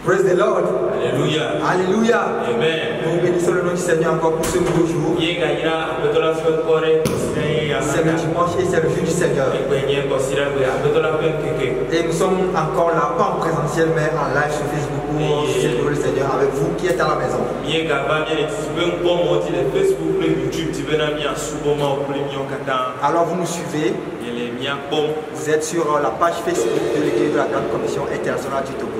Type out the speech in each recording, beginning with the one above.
Praise the Lord. Alléluia. Alléluia. Amen. Nous bénissons le nom du Seigneur encore pour ce nouveau jour. C'est le dimanche et c'est le jour du Seigneur. Et nous sommes encore là, pas en présentiel, mais en live sur Facebook pour célébrer le Seigneur avec vous qui êtes à la maison. Alors vous nous suivez. Vous êtes sur la page Facebook de l'Église de la Grande Commission Internationale du Togo.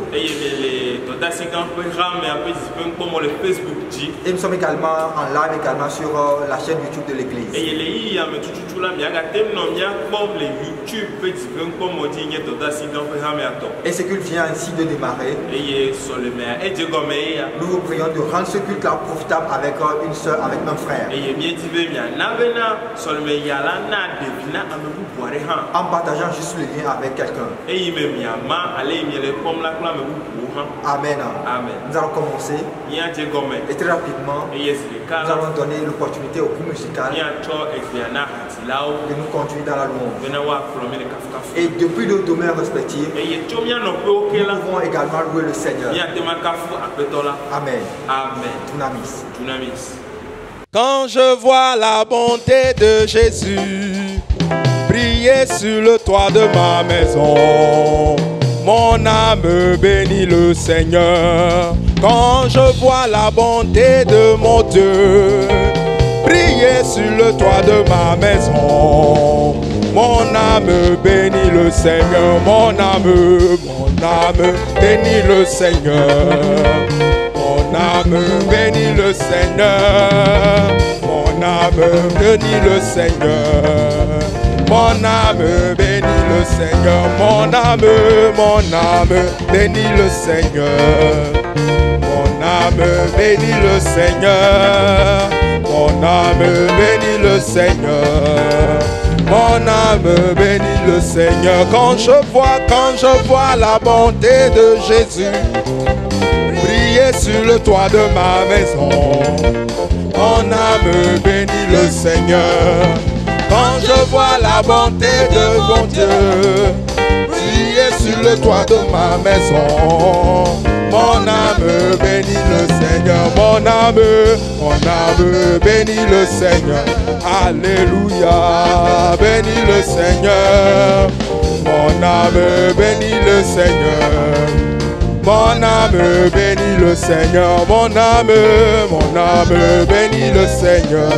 Et nous sommes également en live également sur la chaîne YouTube de l'Église. Et ce culte vient ainsi de démarrer. Nous vous prions de rendre ce culte-là profitable avec une soeur, avec un frère. En partageant juste le lien avec quelqu'un. Amen. Amen. Nous allons commencer. Et très rapidement, nous allons donner l'opportunité au groupe musical de nous conduire dans la louange. Et depuis nos domaines respectifs, nous pouvons également louer le Seigneur. Amen. Amen. Tunamis. Quand je vois la bonté de Jésus briller sur le toit de ma maison, mon âme bénit le Seigneur. Quand je vois la bonté de mon Dieu briller sur le toit de ma maison, mon âme bénit le Seigneur. Mon âme bénit le Seigneur. Mon âme bénit le Seigneur. Mon âme bénit le Seigneur. Mon âme bénit le Seigneur. Mon âme bénit le Seigneur. Mon âme bénit le Seigneur. Mon âme bénit le Seigneur. Mon âme bénit le Seigneur. Quand je vois la bonté de Jésus briller sur le toit de ma maison, mon âme bénit le Seigneur. Quand je vois la bonté de mon Dieu briller sur le toit de ma maison, mon âme bénit le Seigneur. Mon âme bénit le Seigneur. Alléluia, bénis le Seigneur. Mon âme bénit le Seigneur. Mon âme bénit le Seigneur. Mon âme bénit le Seigneur.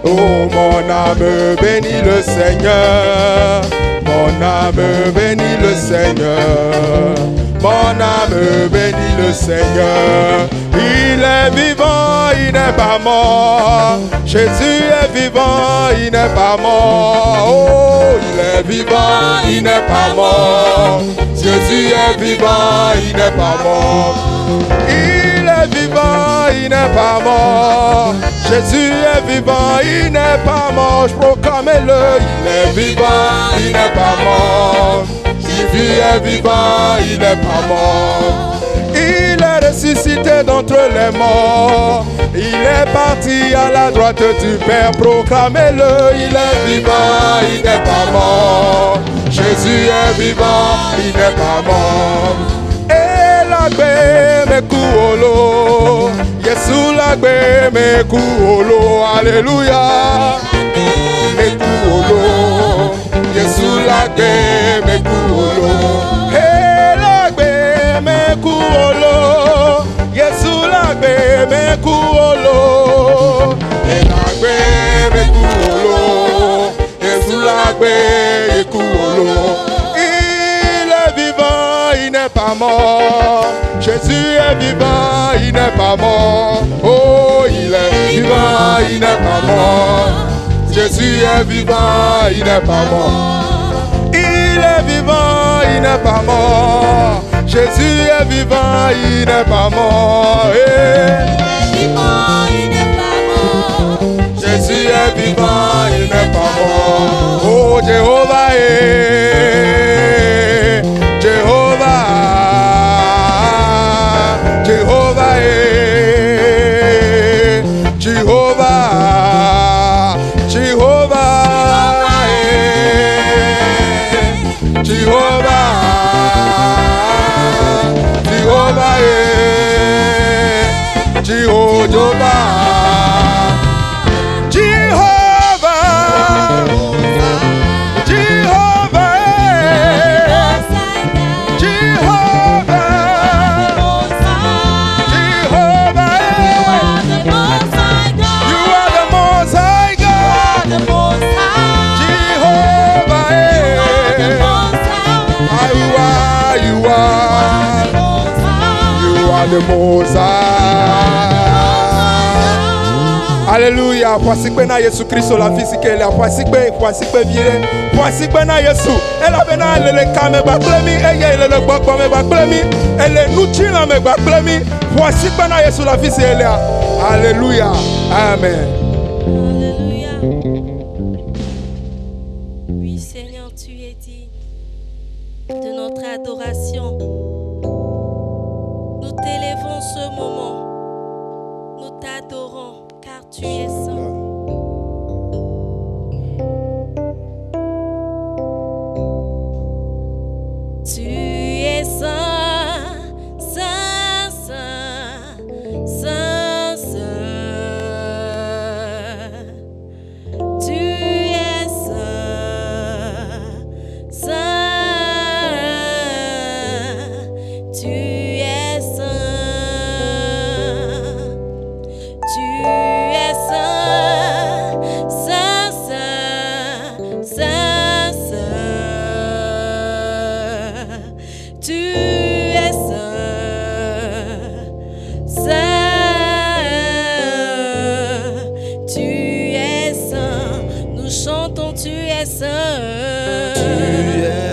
Oh, mon âme bénit le Seigneur. Mon âme bénit le Seigneur. Mon âme bénit le Seigneur. Il est vivant, il n'est pas mort. Jésus est vivant, il n'est pas mort. Oh, il est vivant, il n'est pas mort. Jésus est vivant, il n'est pas mort. Il est vivant, il n'est pas mort. Jésus est vivant, il n'est pas mort. Je proclame-le. Il est vivant, il n'est pas mort. Jésus est vivant, il n'est pas mort. Il est ressuscité d'entre les morts. Il est parti à la droite du Père. Proclamez-le. Il est vivant, il n'est pas mort. Jésus est vivant, il n'est pas mort. Et la paix me coule. Yesu la paix me coule. Alléluia. Me coule. Yesu la paix me coule. Et la paix me coule. Yesu la paix me coule. Et la paix me coule. Yesu la paix me coule. Il est vivant, il n'est pas mort. Jésus est vivant, il n'est pas mort. Oh, il est vivant, il n'est pas mort. Jésus est vivant, il n'est pas mort. Il est vivant, il n'est pas mort. Jésus est vivant, il n'est pas mort. Il est vivant, il n'est pas mort. Jésus est vivant, il n'est pas mort. Oh, Jéhovah est. Jéhovah. Jéhovah est. Jéhovah. Jéhovah est. Jéhovah. Jehovah The Most High. Alléluia. Voici que na Jésus Christ la physique là. Voici que vire. Voici que na Jésus. Elle a bena le kame baklemi. Elle le gbogbo me baklemi. Elle nuchi la me baklemi. Voici que na Jésus la physique là. Alléluia. Amen. Alléluia. Oui Seigneur, tu es digne de notre adoration. Nous t'élèvons ce moment, nous t'adorons car tu es saint. Tu es saint, saint, saint, saint, saint. Tu es saint, saint. Tu es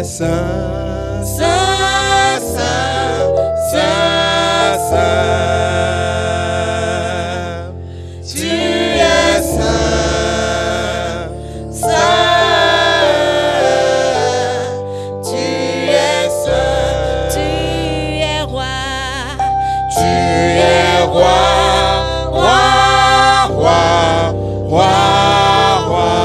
saint, saint, saint, saint, saint. Tu es saint, saint. Tu es saint. Tu es roi. Tu es roi, roi, roi, roi.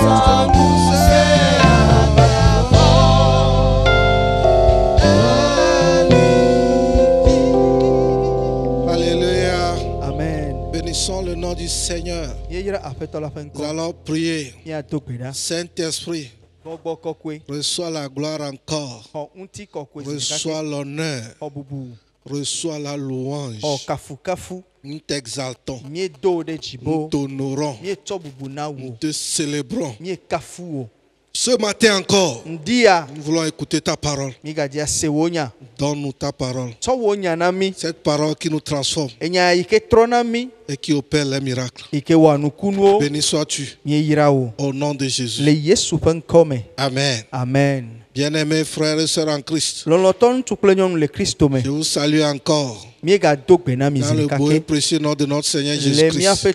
sans nous Alléluia. Amen. Bénissons le nom du Seigneur. Nous allons prier. Saint-Esprit, reçois la gloire encore. Reçois l'honneur. Reçois la louange. Nous t'exaltons. Nous t'honorons. Nous te célébrons. Ce matin encore, nous voulons écouter ta parole. Donne-nous ta parole. Cette parole qui nous transforme et qui opère les miracles. Béni sois-tu au nom de Jésus. Amen. Amen. Bien-aimés frères et sœurs en Christ, je vous salue encore dans le beau et précieux nom de notre Seigneur Jésus-Christ.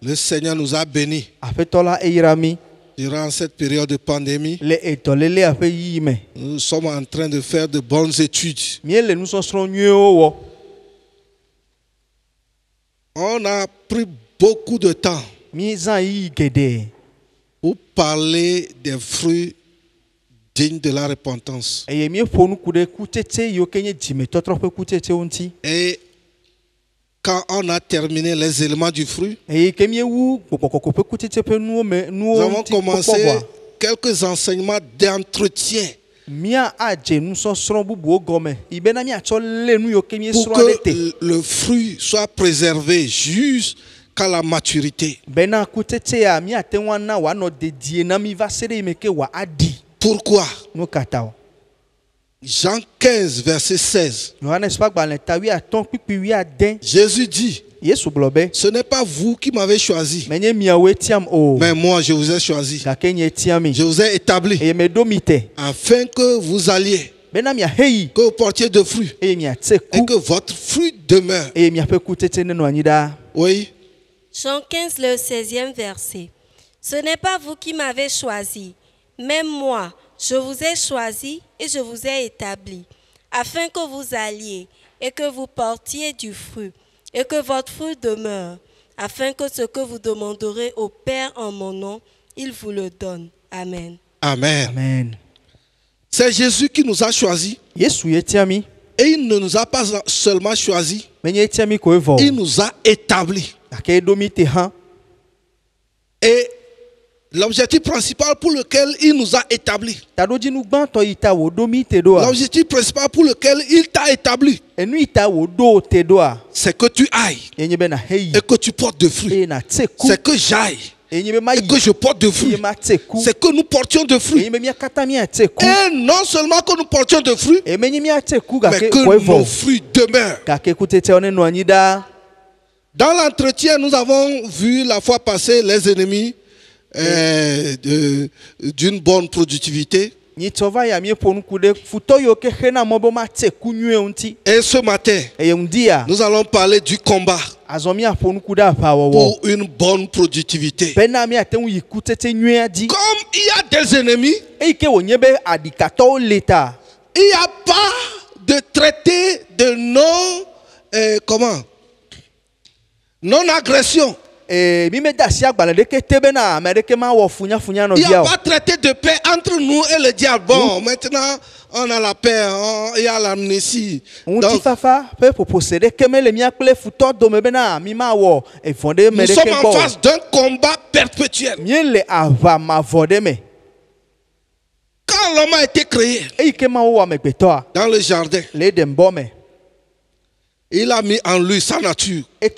Le Seigneur nous a bénis durant cette période de pandémie. Nous sommes en train de faire de bonnes études. On a pris beaucoup de temps pour parler des fruits dignes de la repentance. Et quand on a terminé les éléments du fruit, nous avons commencé quelques enseignements d'entretien pour que le fruit soit préservé jusqu'à la maturité. Pourquoi? Jean 15, verset 16. Jésus dit, ce n'est pas vous qui m'avez choisi, mais moi je vous ai choisi. Je vous ai établi afin que vous alliez, que vous portiez de fruits et que votre fruit demeure. Oui. Jean 15, le 16e verset. Ce n'est pas vous qui m'avez choisi, même moi, je vous ai choisi et je vous ai établi, afin que vous alliez et que vous portiez du fruit, et que votre fruit demeure, afin que ce que vous demanderez au Père en mon nom, il vous le donne. Amen. Amen. Amen. C'est Jésus qui nous a choisis. Et il ne nous a pas seulement choisis, il nous a établis. Et l'objectif principal pour lequel il nous a établis, l'objectif principal pour lequel il t'a établi, c'est que tu ailles et que tu portes de fruits. C'est que j'aille et que je porte de fruits. C'est que nous portions de fruits. Et non seulement que nous portions de fruits, mais que nos fruits demeurent. Dans l'entretien, nous avons vu la fois passée les ennemis d'une bonne productivité. Et ce matin, nous allons parler du combat pour une bonne productivité. Comme il y a des ennemis, il n'y a pas de traité de non-agression. Il n'y a pas traité de paix entre nous et le diable. Bon, maintenant, on a la paix, il y a l'amnésie. Nous sommes en face d'un combat perpétuel. Quand l'homme a été créé dans le jardin, il a mis en lui sa nature. Dieu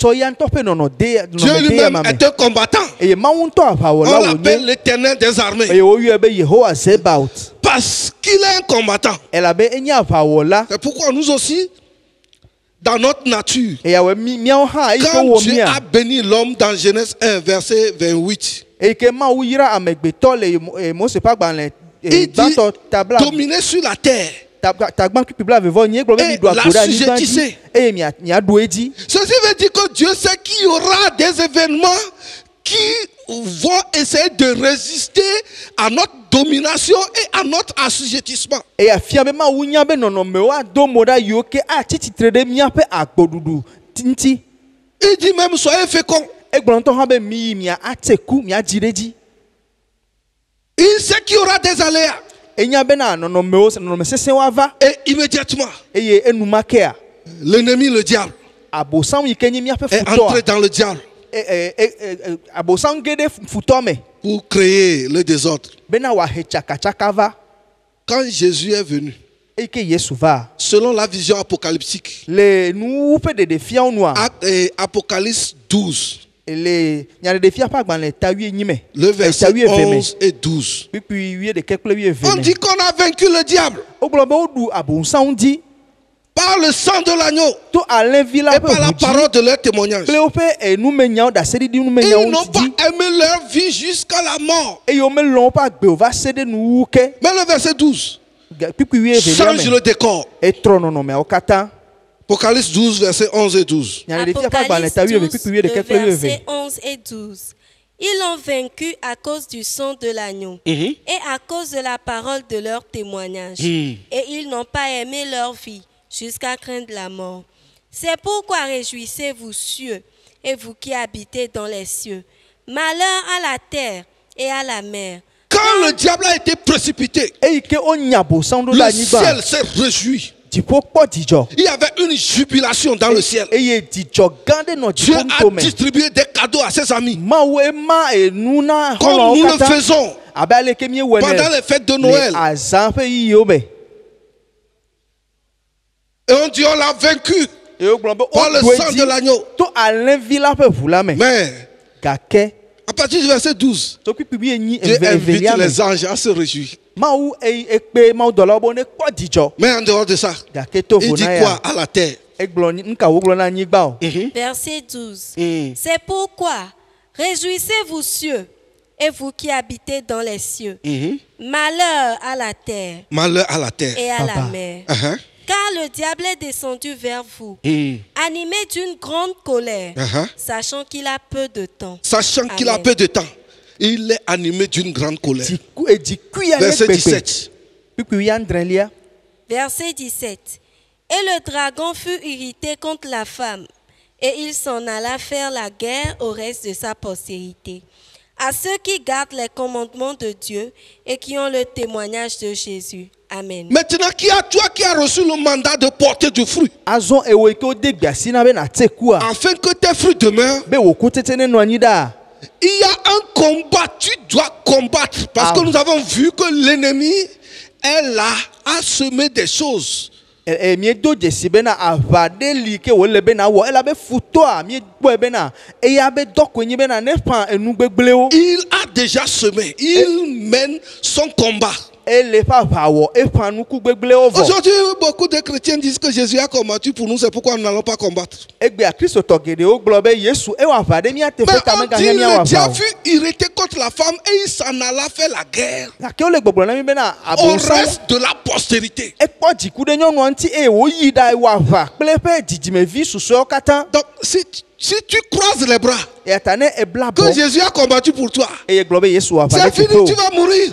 lui-même est un combattant. On l'appelle l'Éternel des armées. Parce qu'il est un combattant. C'est pourquoi nous aussi, dans notre nature, quand Dieu a béni l'homme dans Genèse 1, verset 28, il dit dominer sur la terre et l'assujettisser. Ceci veut dire que Dieu sait qu'il y aura des événements qui vont essayer de résister à notre domination et à notre assujettissement. Il dit même soyez féconds. Il sait qu'il y aura des aléas. Et immédiatement, l'ennemi, le diable, est entré dans le diable pour créer le désordre. Quand Jésus est venu, selon la vision apocalyptique, Apocalypse 12, le verset 11 et 12, on dit qu'on a vaincu le diable par le sang de l'agneau et par la parole de leur témoignage. Ils n'ont pas aimé leur vie jusqu'à la mort. Mais le verset 12 change le décor. Apocalypse 12, verset 11 et 12. Apocalypse 12, verset 11 et 12. Ils l'ont vaincu à cause du sang de l'agneau et à cause de la parole de leur témoignage. Et ils n'ont pas aimé leur vie jusqu'à craindre la mort. C'est pourquoi réjouissez-vous, cieux, et vous qui habitez dans les cieux. Malheur à la terre et à la mer. Quand le diable a été précipité, le ciel s'est réjoui. Il y avait une jubilation dans le ciel. Dieu a distribué des cadeaux à ses amis. Comme nous le faisons pendant les fêtes de Noël. Et on dit on l'a vaincu par le sang de l'agneau. Mais à partir du verset 12, Dieu invite les anges à se réjouir. Mais en dehors de ça, il dit quoi à la terre? Verset 12. C'est pourquoi réjouissez-vous, cieux, et vous qui habitez dans les cieux. Malheur à la terre. Malheur à la terre. Et à la mer. Car le diable est descendu vers vous, animé d'une grande colère, sachant qu'il a peu de temps. Sachant qu'il a peu de temps. Il est animé d'une grande colère. Verset 17. Verset 17. Et le dragon fut irrité contre la femme, et il s'en alla faire la guerre au reste de sa postérité, à ceux qui gardent les commandements de Dieu et qui ont le témoignage de Jésus. Amen. Maintenant, toi qui as reçu le mandat de porter du fruit, afin que tes fruits demeurent, il y a un combat, tu dois combattre. Parce que nous avons vu que l'ennemi est là à semer des choses. Il a déjà semé. Il mène son combat. Aujourd'hui, beaucoup de chrétiens disent que Jésus a combattu pour nous, c'est pourquoi nous n'allons pas combattre. Mais on dit le diable fut irrité contre la femme et il s'en alla faire la guerre au reste de la postérité. Donc, si tu croises les bras que Jésus a combattu pour toi, c'est fini, tu vas mourir.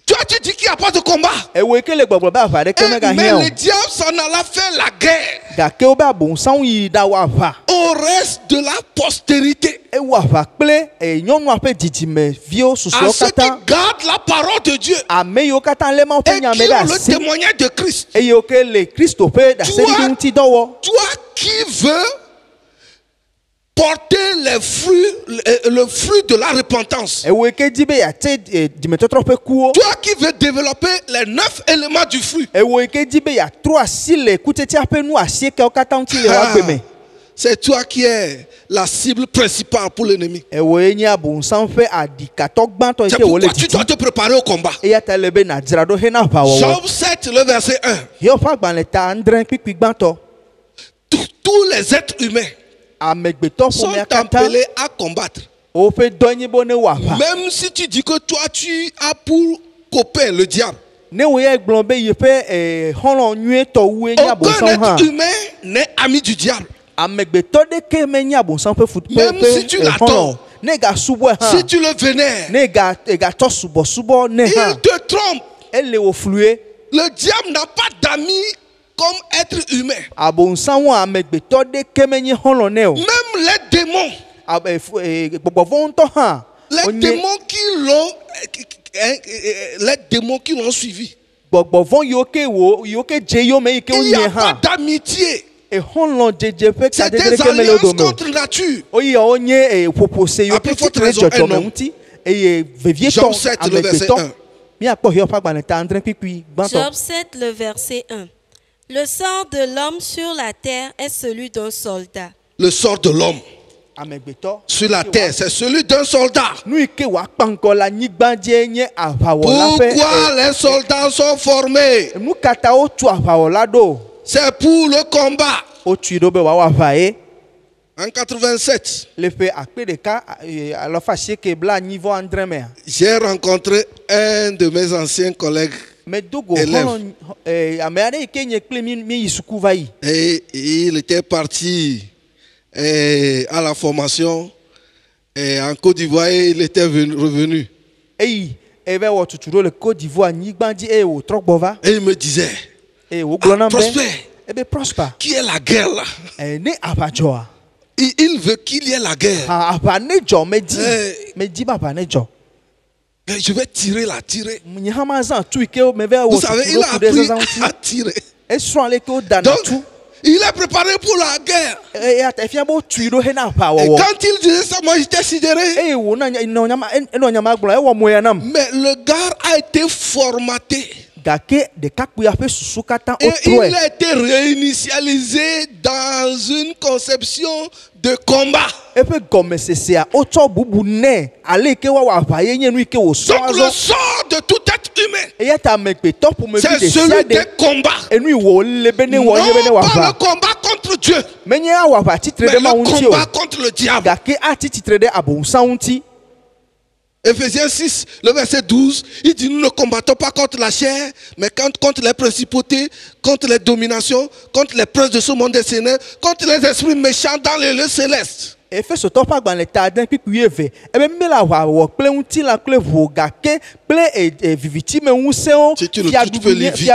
Toi, tu dis qu'il n'y a pas de combat. Mais le diable s'en alla faire la guerre au reste de la postérité. À ceux qui gardent la parole de Dieu et qui ont le témoignage de Christ. Toi qui veux porter le fruit de la repentance. Toi qui veux développer les 9 éléments du fruit. C'est toi qui es la cible principale pour l'ennemi. C'est pourquoi tu dois te préparer au combat. Job 7, le verset 1. Tous les êtres humains sont appelés à combattre. Même si tu dis que toi tu as pour copain le diable. Aucun être humain n'est ami du diable. Même si tu l'attends, si tu le vénères, il te trompe. Le diable n'a pas d'amis comme être humain. Même les démons. Les démons qui l'ont suivi. Il n'y a pas d'amitié. C'est des alliances contre nature. Après, il faut raison un homme. Job 7, le verset 1. Job 7, le verset 1. Le sort de l'homme sur la terre est celui d'un soldat. Le sort de l'homme sur la terre, c'est celui d'un soldat. Pourquoi les soldats sont formés? C'est pour le combat. En 87, j'ai rencontré un de mes anciens collègues élèves. Et il était parti à la formation en Côte d'Ivoire et il était revenu. Et il me disait, Prosper, qui est la guerre là? Il veut qu'il y ait la guerre. Je vais tirer. Vous savez, il a appris à tirer. Donc, il est préparé pour la guerre. Et quand il disait ça, moi j'étais sidéré. Mais le gars a été formaté. Et il a été réinitialisé dans une conception de combat. Donc le sort de tout être humain, c'est celui des combats. Non pas le combat contre Dieu, mais le combat contre le diable. Ephésiens 6, le verset 12, il dit: nous ne combattons pas contre la chair, mais contre les principautés, contre les dominations, contre les princes de ce monde des ténèbres, contre les esprits méchants dans les lieux célestes. Si tu le peux lire vite.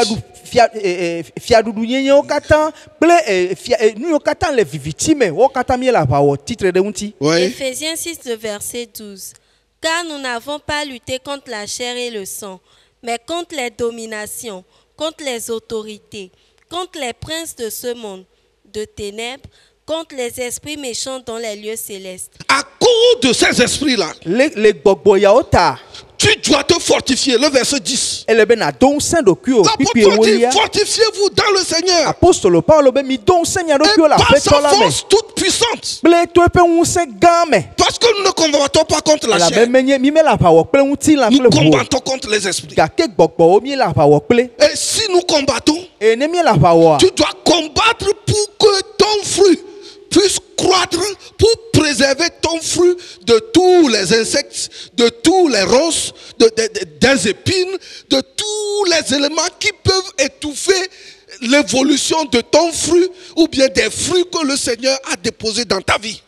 Ephésiens 6, le verset 12. Car nous n'avons pas lutté contre la chair et le sang, mais contre les dominations, contre les autorités, contre les princes de ce monde de ténèbres, contre les esprits méchants dans les lieux célestes. À cause de ces esprits-là, tu dois te fortifier. Le verset 10. L'apôtre dit: fortifiez-vous dans le Seigneur. Et par sa force toute puissante. Parce que nous ne combattons pas contre la chair. Nous combattons contre les esprits. Et si nous combattons, tu dois combattre pour que ton fruit puisse croître, pour préserver ton fruit de tous les insectes, de tous les ronces, des épines, de tous les éléments qui peuvent étouffer l'évolution de ton fruit ou bien des fruits que le Seigneur a déposés dans ta vie.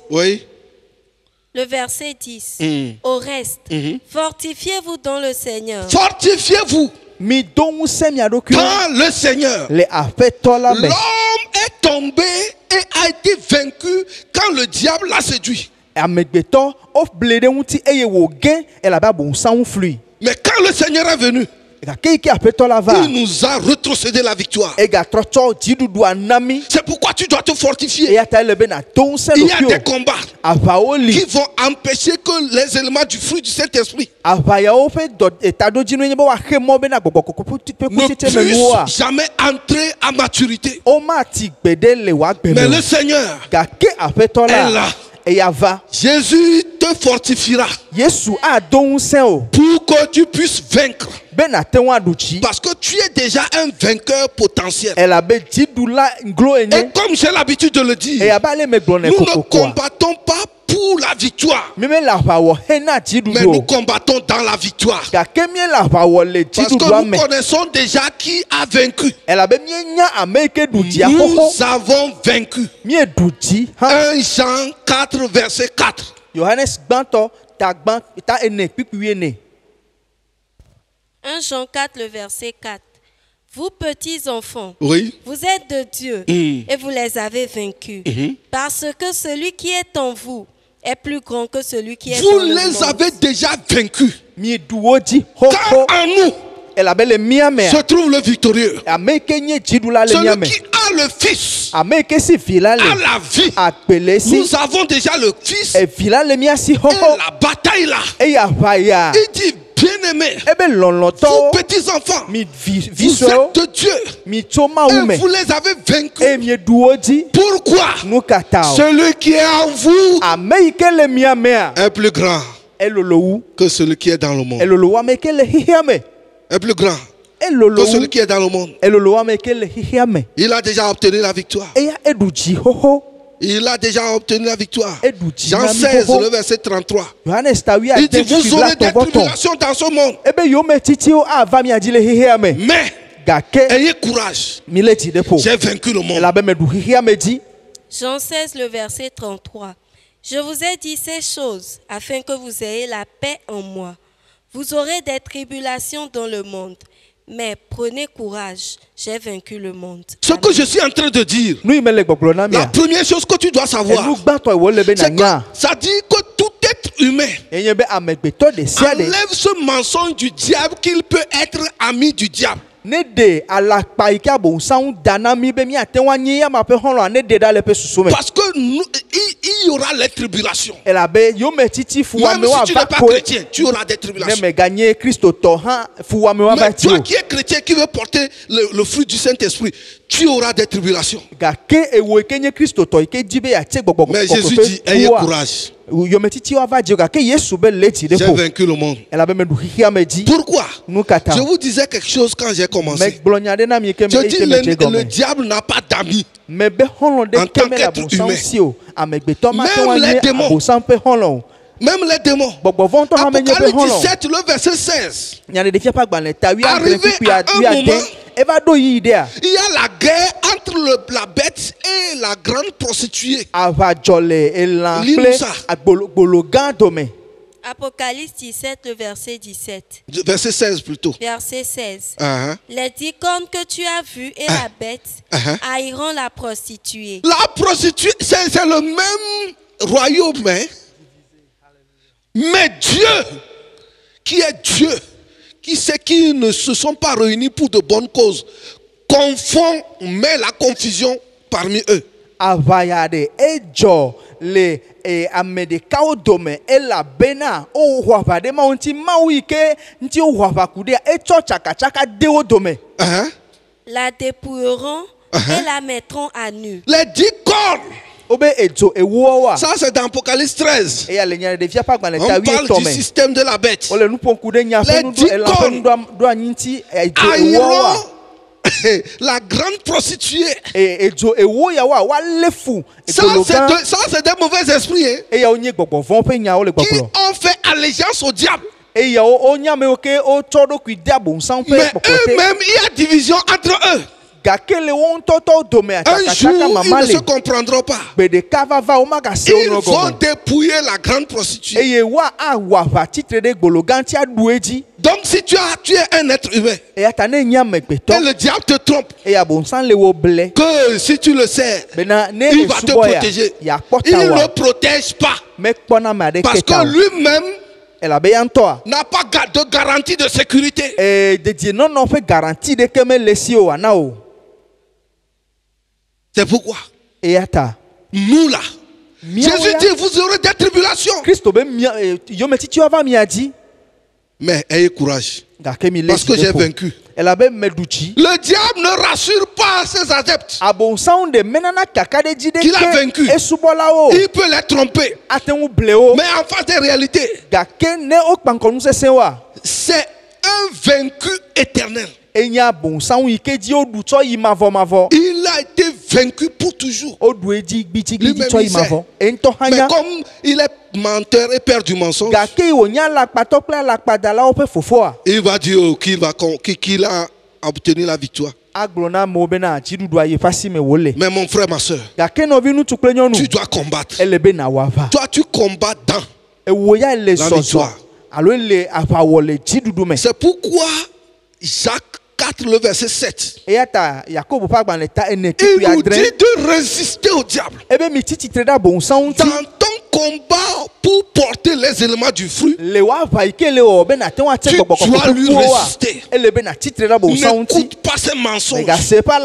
Oui. Le verset 10. Au reste, fortifiez-vous dans le Seigneur. Fortifiez-vous dans le Seigneur. L'homme est tombé et a été vaincu quand le diable l'a séduit. Mais quand le Seigneur est venu, il nous a retrocédé la victoire. C'est pourquoi tu dois te fortifier. Il y a des combats qui vont empêcher que les éléments du fruit du Saint-Esprit ne puissent jamais entrer à maturité. Mais le Seigneur est là. Jésus te fortifiera pour que tu puisses vaincre. Parce que tu es déjà un vainqueur potentiel. Et comme j'ai l'habitude de le dire, nous ne combattons pas pour pour la victoire. Mais nous combattons dans la victoire. Parce que nous connaissons déjà qui a vaincu. Nous avons vaincu. 1 Jean 4, verset 4. 1 Jean 4, le verset 4. Vous petits enfants, oui, vous êtes de Dieu et vous les avez vaincus. Parce que celui qui est en vous est plus grand que celui qui est dans le monde. Vous les avez déjà vaincus. Car en nous se trouve le victorieux. Celui qui a le Fils a la vie. Nous avons déjà le Fils et la bataille là. Il dit, bien-aimés, vous petits enfants, vous êtes de Dieu et vous les avez vaincus. Pourquoi? Celui qui est en vous est plus grand que celui qui est dans le monde. Est plus grand que celui qui est dans le monde. Il a déjà obtenu la victoire. Il a déjà obtenu la victoire. Jean 16, le verset 33. Il dit, vous aurez des tribulations dans ce monde. Mais ayez courage. J'ai vaincu le monde. Jean 16, le verset 33. Je vous ai dit ces choses afin que vous ayez la paix en moi. Vous aurez des tribulations dans le monde. Mais prenez courage, j'ai vaincu le monde. Ce que je suis en train de dire, la première chose que tu dois savoir, c'est que ça dit que tout être humain enlève ce mensonge du diable qu'il peut être ami du diable. Parce que il y aura les tribulations. Même si tu n'es pas chrétien, tu auras des tribulations. Mais toi qui es chrétien, qui veux porter le fruit du Saint-Esprit, tu auras des tribulations. Mais Jésus dit, ayez courage. J'ai vaincu le monde. Pourquoi? Je vous disais quelque chose quand j'ai commencé. Je dis, le diable n'a pas d'amis en tant qu'être humain. Même les démons. Apocalypse 17, le verset 16. Arrivé à un moment, il y a la guerre entre la bête et la grande prostituée. Apocalypse 17, le verset 17. Verset 16 plutôt. Verset 16. Les 10 cornes que tu as vues et la bête haïront la prostituée. La prostituée, c'est le même royaume, hein? Mais Dieu, qui est Dieu, qui sait qu'ils ne se sont pas réunis pour de bonnes causes, confond, met la confusion parmi eux. La dépouilleront et la mettront à nu. Les 10 cornes. Ça c'est dans Apocalypse 13. On parle du système de la bête. Les 10 cornes haïront la grande prostituée. Ça c'est des mauvais esprits, hein, qui ont fait allégeance au diable. Mais eux-mêmes, il y a division entre eux. Un jour, ils ne se comprendront pas. Ils vont dépouiller la grande prostituée. Donc si tu es un être humain et le diable te trompe, que si tu le sais, il va te protéger. Il ne protège pas. Parce que lui-même n'a pas de garantie de sécurité. C'est pourquoi nous là, Jésus dit, vous aurez des tribulations. Mais ayez courage, parce que j'ai vaincu. Le diable ne rassure pas ses adeptes qu'il a vaincu. Il peut les tromper. Mais en face des réalités, c'est un vaincu éternel. Il a été vaincu pour toujours. Lui-même, il sait. Mais comme il est menteur et père du mensonge, il va dire qu'il a obtenu la victoire. Mais mon frère, ma soeur, tu dois combattre. Toi, tu combats dans la victoire. C'est pourquoi Jacques 4, le verset 7, il nous dit de résister au diable. Dans ton combat pour porter les éléments du fruit, tu dois lui résister. N'écoute pas ses mensonges, n'écoute pas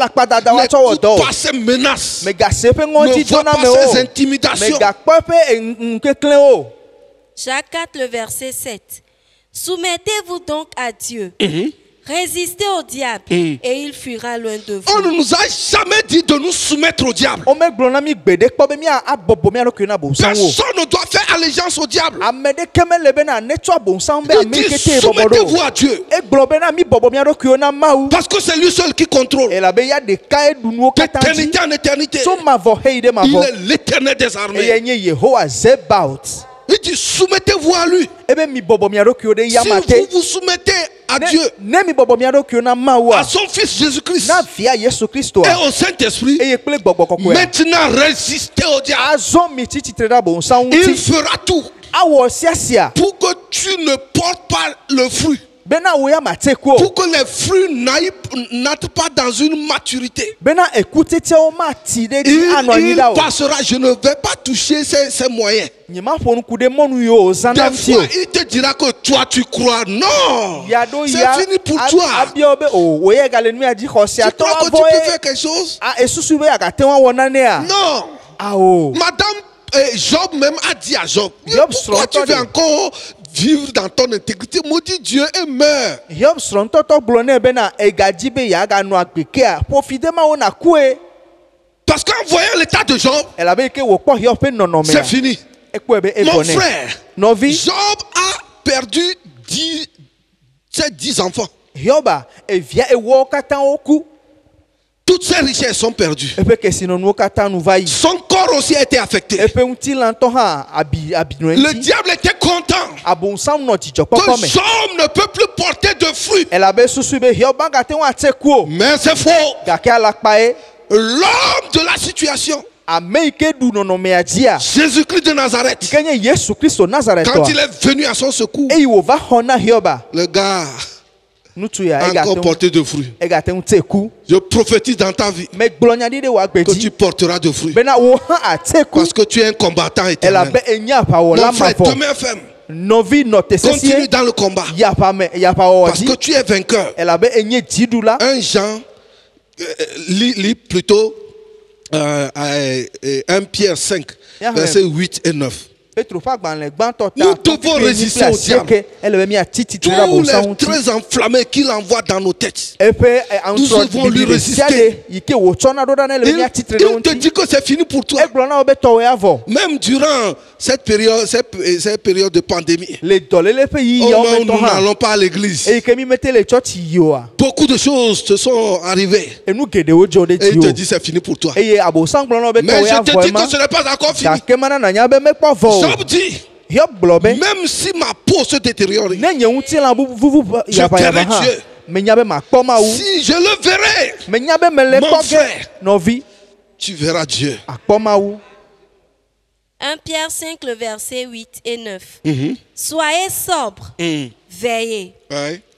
ses menaces, ne vois pas ses intimidations. Jacques 4, le verset 7. Soumettez-vous donc à Dieu. Résistez au diable et il fuira loin de vous. On ne nous a jamais dit de nous soumettre au diable. Personne ne doit faire allégeance au diable. Il dit soumettez-vous à Dieu. Parce que c'est lui seul qui contrôle. D'éternité en éternité. Il est l'Éternel des armées. Il dit soumettez-vous à lui. Si vous vous soumettez à Dieu, à son Fils Jésus-Christ et au Saint-Esprit, maintenant résistez au diable. Il fera tout pour que tu ne portes pas le fruit. Pour que les fruits n'entrent pas dans une maturité. Il passera, je ne vais pas toucher ses moyens. Des fois, il te dira que toi tu crois. Non, c'est fini pour toi. Tu crois que tu peux faire quelque chose? Non. Madame Job même a dit à Job, pourquoi tu veux encore vivre dans ton intégrité? Maudit Dieu et meurs. Parce qu'en voyant l'état de Job, c'est fini. Mon frère, Job a perdu 10 enfants. Toutes ses richesses sont perdues. Son corps aussi a été affecté. Le diable était content que Job ne peut plus porter de fruits. Mais c'est faux. L'homme de la situation, Jésus-Christ de Nazareth, quand il est venu à son secours, le gars a encore porté de fruits. Je prophétise dans ta vie que tu porteras de fruits. Parce que tu es un combattant éternel. Mon frère, demain ferme. Continue dans le combat. Parce que tu es vainqueur. 1 Jean, lis plutôt 1 Pierre 5, versets 8 et 9. Nous devons résister au diable. Tous les traits enflammés qu'il envoie dans nos têtes, nous devons lui résister. Il te dit que c'est fini pour toi. Même durant cette période de pandémie, nous n'allons pas à l'église. Beaucoup de choses te sont arrivées. Et il te dit c'est fini pour toi. Mais je te dis que ce n'est pas encore fini. Job dit, même si ma peau se détériore, je verrai Dieu. Si je le verrai, mon frère, tu verras Dieu. 1 Pierre 5, le verset 8 et 9. Soyez sobres, veillez.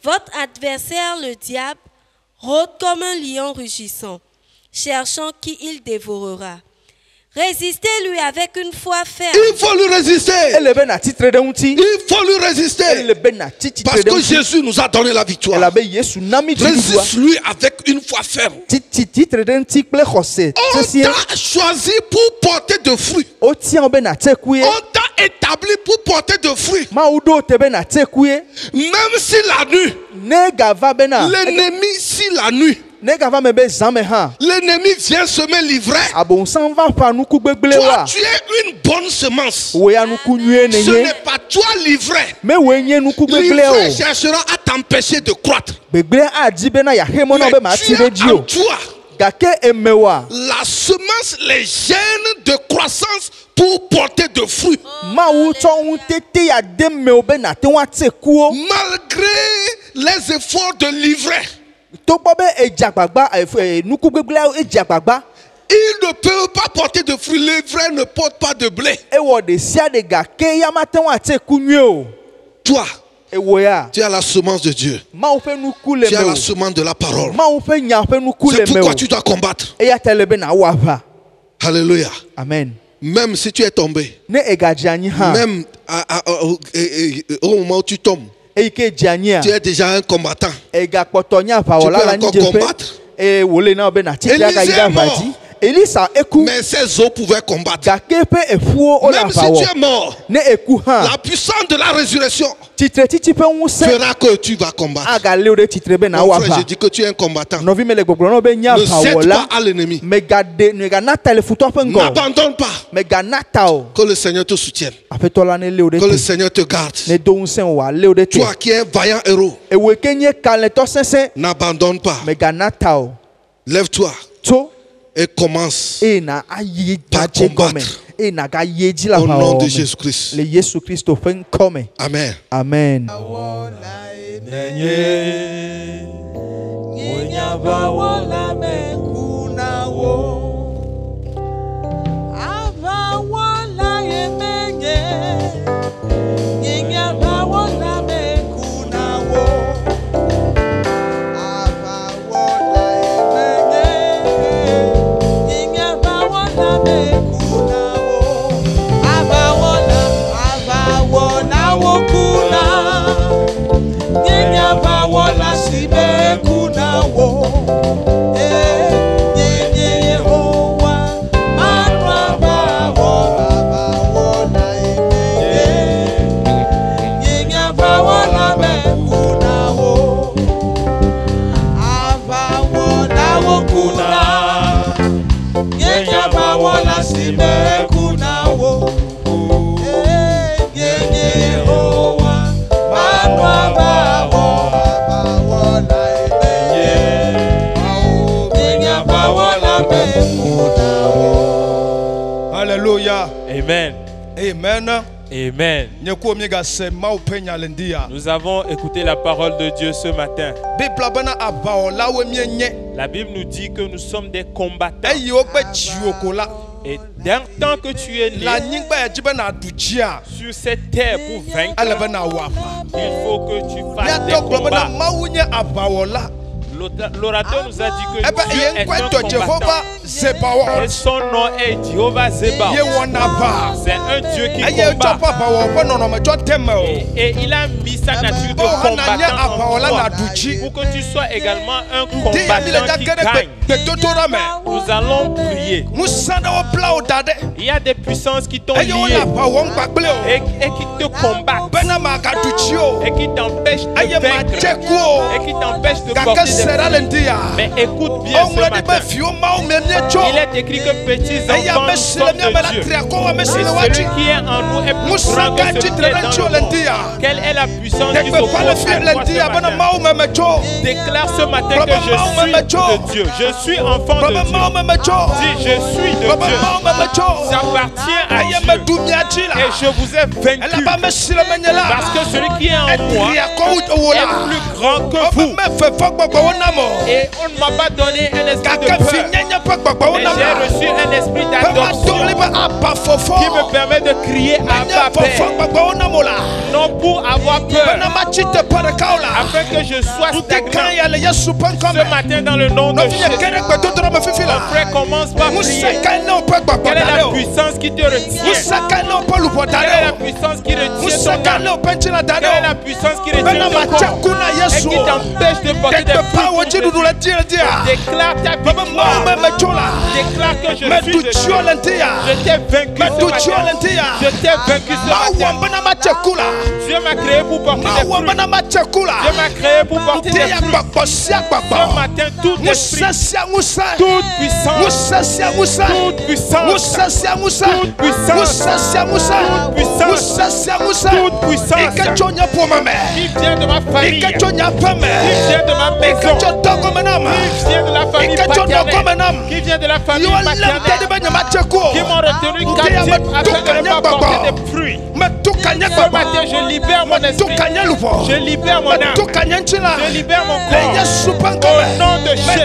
Votre adversaire, le diable, rôde comme un lion rugissant, cherchant qui il dévorera. Résistez-lui avec une foi ferme. Il faut lui résister. Il faut lui résister. Parce que Jésus nous a donné la victoire. Résiste-lui avec une foi ferme. On t'a choisi pour porter de fruits. On t'a établi pour porter de fruits. Même si la nuit, l'ennemi, si la nuit, l'ennemi vient semer l'ivraie. Toi, tu es une bonne semence. Ce n'est pas toi l'ivraie. L'ivraie cherchera à t'empêcher de croître. Mais tu es en toi La semence les gêne de croissance pour porter de fruits. Malgré les efforts de livrer, il ne peut pas porter de fruits. L'ivraie ne porte pas de blé. Toi, tu as la semence de Dieu. Tu as la semence de la parole. C'est pourquoi tu dois combattre. Alléluia. Amen. Même si tu es tombé, même au moment où tu tombes, tu es déjà un combattant. Tu peux encore combattre. Élisée est mort. Mais ces eaux pouvaient combattre. Même si tu es mort, la puissance de la résurrection fera que tu vas combattre. Mon frère, je dis que tu es un combattant. Ne cède pas à l'ennemi. N'abandonne pas. Que le Seigneur te soutienne. Que le Seigneur te garde. Toi qui es un vaillant héros, n'abandonne pas. Lève-toi et commence par combattre. Au nom de Jésus-Christ. Amen. Amen. Alléluia. Amen. Amen. Amen. Nous avons écouté la parole de Dieu ce matin. La Bible nous dit que nous sommes des combattants. Et tant que tu es né sur cette terre pour vaincre, il faut que tu fasses des combats. L'orateur nous a dit que Dieu est un combattant. Et son nom est Jéhovah Zébaoth. C'est un Dieu qui combat. Et il a mis sa nature de combattant en toi pour que tu sois également un combattant qui gagne. Nous allons prier. Il y a des puissances qui t'ont lié et qui te combattent et qui t'empêchent de vaincre et qui t'empêchent de porter des fruits. Mais écoute bien ce matin. Il est écrit que petits enfants nous sommes de Dieu. Et celui qui est en nous est plus grand que celui qui est dans le monde. Quelle est la puissance qui s'oppose à toi ce matin? Déclare ce matin que je suis de Dieu. Je suis enfant de Dieu. Dis, je suis de Dieu. J'appartiens à Dieu. Et je vous ai vaincu. Parce que celui qui est en moi est plus grand que vous. Et on ne m'a pas donné un esprit de peur. Mais j'ai reçu un esprit d'adoption qui me permet de crier Abba Père. Non pour avoir peur, afin que je sois stagnant. Ce matin dans le nom de Jésus. Mon frère commence par prier. Quelle est la puissance qui te retient? Quelle est la puissance qui retient ton âme? Quelle est la puissance qui retient ton corps et qui t'empêche de porter des fruits? Déclare ta victoire. Déclare que je suis de Dieu. Je t'ai vaincu ce matin. Je t'ai vaincu ce matin. Dieu m'a créé pour porter des fruits. Dieu m'a créé pour porter des fruits. Ce matin, tout esprit, toute puissance, toute puissance, toute puissance qui vient de ma famille, qui vient de ma maison, qui vient de la famille paternelle, qui vient de la famille maternelle, qui m'ont retenu captif afin de ne pas porter des fruits. Ce matin, je libère mon esprit, je libère mon âme, je libère mon corps. Au nom de Jésus, je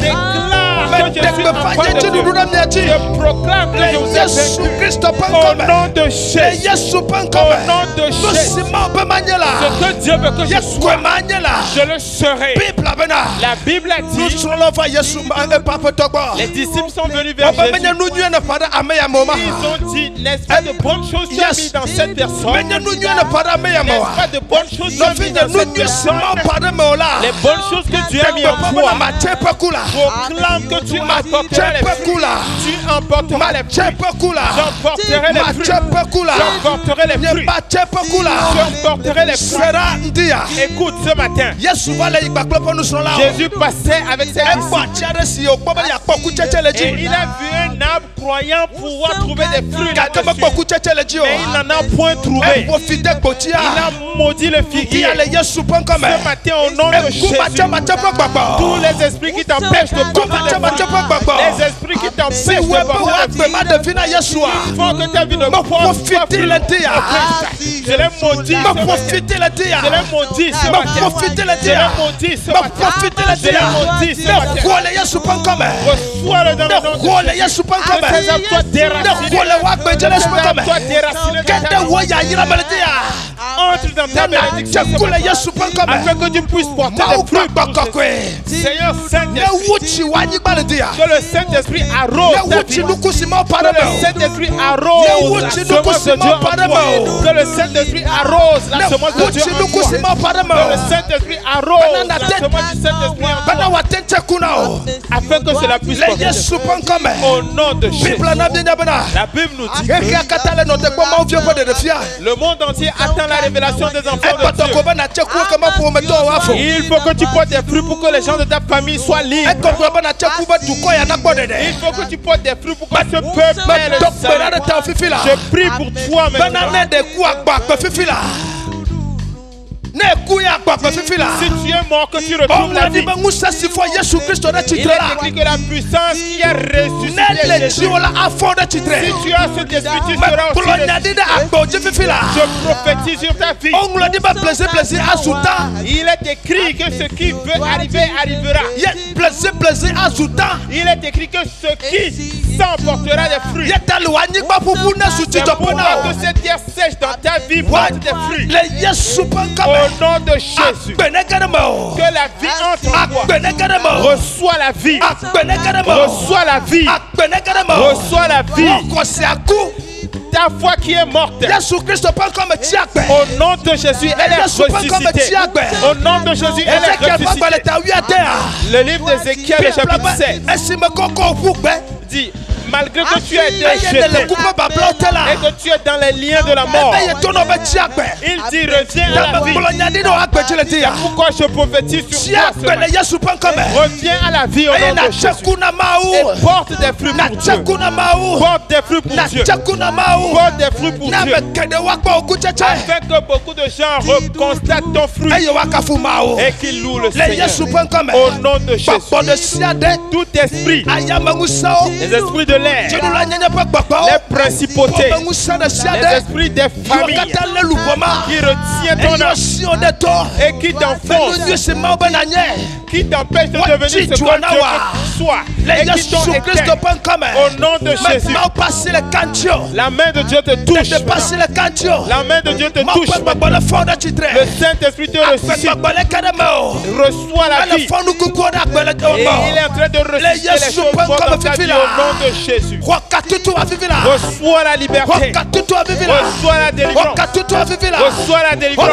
déclare que je suis vaincu. Je proclame que je vous ai vaincu. Au nom de Jésus, au nom de Jésus, ce que Dieu veut que je sois, je le serai. La Bible a dit, les disciples sont venus vers Jésus. Ils ont dit, n'est-ce pas de bonnes choses tu as mis dans cette personne? N'est-ce pas de bonnes choses tu as mis dans cette personne? Les bonnes choses que Dieu a mis en toi, proclame que tu emporteras les fruits. Tu emporteras les fruits. J'emporterai les fruits. J'emporterai les fruits. J'emporterai les fruits. Écoute, ce matin, Jésus passait avec ses disciples et il a vu un arbre croyant pouvoir trouver des fruits, mais il n'en a point trouvé. Il a maudit le figuier. Ce matin, au nom de Jésus, tous les esprits qui t'empêchent de porter des fruits, les esprits qui t'empêchent de porter des fruits, il faut que ta vie ne porte pas fruit. Je l'ai maudit ce matin. Je l'ai maudit ce matin. Je l'ai maudit ce matin. Je l'ai maudit ce matin. Reçois-le dans le nom de Jésus. Que ces âmes soient déracinées. Que ces âmes soient déracinées dans ta vie. Entre dans ta bénédiction afin que tu puisses porter des fruits. Seigneur Saint-Esprit, que le Saint-Esprit arrose ta vie. Que le Saint-Esprit arrose la semence de Dieu en toi. Que le Saint-Esprit arrose la semence de Dieu en toi. Que le Saint-Esprit arrose la semence du Saint-Esprit en toi. Afin que cela puisse porter des fruits. Au nom de Jésus. La Bible nous dit que le monde entier attend la révélation des enfants de Dieu. Il faut que tu portes des fruits pour que les gens de ta famille soient libres. Il faut que tu portes des fruits pour que ce peuple ait le salut. Je prie pour toi maintenant. Si tu es mort, que tu retrouves la vie. Il est écrit que la puissance qui a ressuscité Jésus, si tu as cet esprit, tu seras aussi ressuscité. Je prophétise sur ta vie. Il est écrit que ce qui veut arriver, arrivera. Il est écrit que ce qui s'emportera des fruits. C'est pourquoi que cette terre sèche dans ta vie porte des fruits. Au nom de Jésus, que la vie entre en toi. Reçois la vie. Reçois la vie. Reçois la vie. Ta foi qui est morte, au nom de Jésus, elle est ressuscitée. Au nom de Jésus, elle est ressuscitée. Le livre d'Ézéchiel, le chapitre 7, dit: malgré que tu as été jeté et que tu es dans les liens de la mort, il dit: reviens à la vie. Pourquoi je prophétise sur toi? Reviens à la vie au nom de Jésus et porte des fruits pour Dieu. Porte des fruits pour Dieu. Porte des fruits pour Dieu, afin que beaucoup de gens reconstatent ton fruit et qu'ils louent le Seigneur. Au nom de Jésus, tout esprit, les esprits de l'air, les principautés, les esprits des familles qui retiennent ton âme et qui t'enfoncent, qui t'empêchent de devenir ce que Dieu veut que tu sois, et qui t'ont éteint. Au nom de Jésus, la main de Dieu te touche. La main de Dieu te touche. Le Saint-Esprit te ressuscite. Reçois la vie. Et il est en train de ressusciter les choses dans ta vie au nom de Jésus. Jésus. Reçois la liberté. Reçois la délivrance. Reçois la délivrance.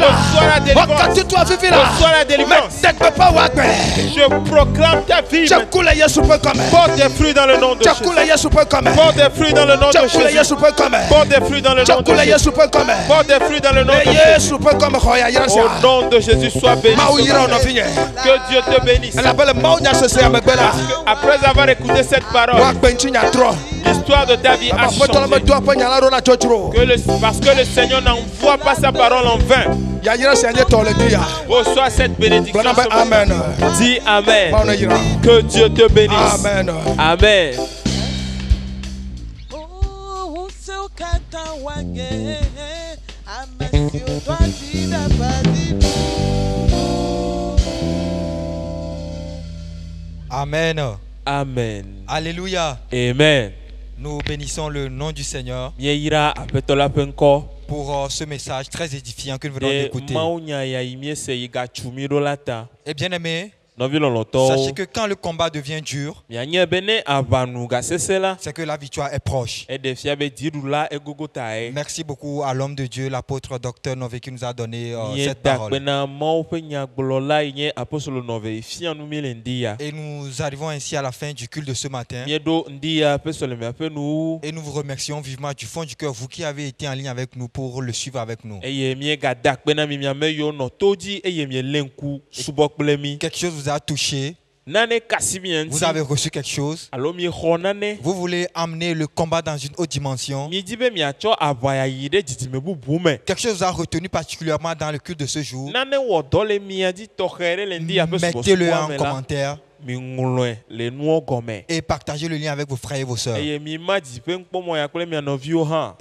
Reçois la délivrance. Reçois la délivrance. Je proclame ta vie. Porte des fruits dans le nom de Jésus. Porte des fruits dans le nom de Jésus. Porte des fruits dans le nom de Jésus. Porte des fruits dans le nom de Jésus. Au nom de Jésus, sois béni. Que Dieu te bénisse. Après avoir écouté cette parole, l'histoire de ta vie a changé. Parce que le Seigneur n'envoie pas sa parole en vain. Reçois cette bénédiction. Amen. Dis Amen. Que Dieu te bénisse. Amen. Amen. Amen. Amen. Alléluia. Amen. Nous bénissons le nom du Seigneur pour ce message très édifiant que nous venons d'écouter. Et bien aimé, sachez que quand le combat devient dur, c'est que la victoire est proche. Merci beaucoup à l'homme de Dieu, l'apôtre Dr Nové, qui nous a donné cette parole. Et nous arrivons ainsi à la fin du culte de ce matin. Et nous vous remercions vivement du fond du cœur, vous qui avez été en ligne avec nous pour le suivre avec nous. Quelque chose vous a touché. Vous avez reçu quelque chose. Vous voulez amener le combat dans une autre dimension. Quelque chose vous a retenu particulièrement dans le culte de ce jour. Mettez-le en commentaire. Et partagez le lien avec vos frères et vos sœurs. Et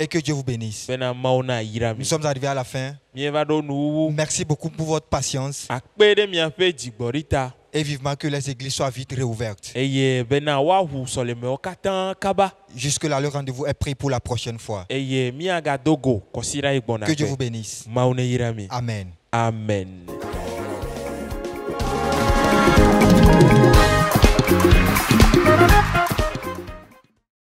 que Dieu vous bénisse. Nous sommes arrivés à la fin. Merci beaucoup pour votre patience. Et vivement que les églises soient vite réouvertes. Jusque-là, le rendez-vous est pris pour la prochaine fois. Que Dieu vous bénisse. Amen. Amen.